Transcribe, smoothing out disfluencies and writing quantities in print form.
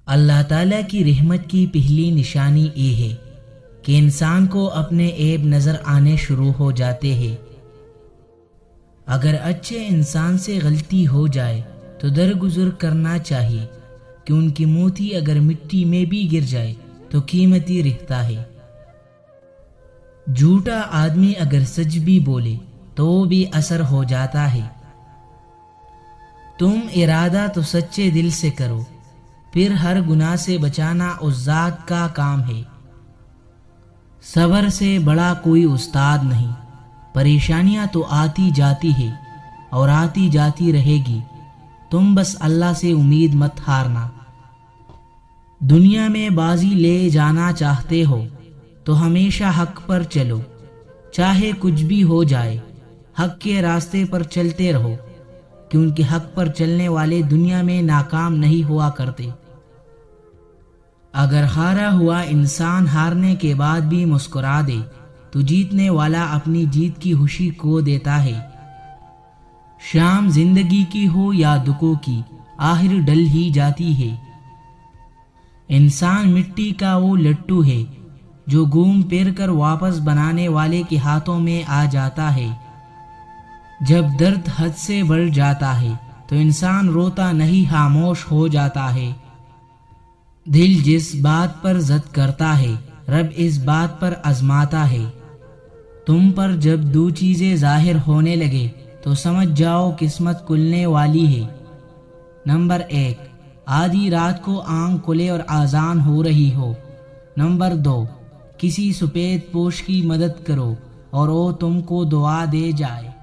اللہ تعالیٰ کی رحمت کی پہلی نشانی یہ ہے کہ انسان کو اپنے عیب نظر آنے شروع ہو جاتے ہیں۔ اگر اچھے انسان سے غلطی ہو جائے تو درگزر کرنا چاہیے کہ ان کی موتی اگر مٹی میں بھی گر جائے تو قیمتی رہتا ہے۔ جھوٹا آدمی اگر سچ بھی بولے تو وہ بھی اثر ہو جاتا ہے۔ تم ارادہ تو سچے دل سے کرو، پھر ہر گناہ سے بچانا اس ذات کا کام ہے۔ صبر سے بڑا کوئی استاد نہیں۔ پریشانیاں تو آتی جاتی ہے اور آتی جاتی رہے گی، تم بس اللہ سے امید مت ہارنا۔ دنیا میں بازی لے جانا چاہتے ہو تو ہمیشہ حق پر چلو، چاہے کچھ بھی ہو جائے، حق کے راستے پر چلتے رہو، کیونکہ حق پر چلنے والے دنیا میں ناکام نہیں ہوا کرتے۔ اگر ہارا ہوا انسان ہارنے کے بعد بھی مسکرا دے تو جیتنے والا اپنی جیت کی خوشی کھو دیتا ہے۔ شام زندگی کی ہو یا دکھوں کی، آخر ڈل ہی جاتی ہے۔ انسان مٹی کا وہ لٹو ہے جو گھوم پھر کر واپس بنانے والے کے ہاتھوں میں آ جاتا ہے۔ جب درد حد سے بڑھ جاتا ہے تو انسان روتا نہیں، خاموش ہو جاتا ہے۔ دل جس بات پر ضد کرتا ہے رب اس بات پر آزماتا ہے۔ تم پر جب دو چیزیں ظاہر ہونے لگے تو سمجھ جاؤ قسمت کھلنے والی ہے۔ نمبر 1، آدھی رات کو آنکھ کھلے اور اذان ہو رہی ہو۔ نمبر 2، کسی سفید پوش کی مدد کرو اور وہ تم کو دعا دے جائے۔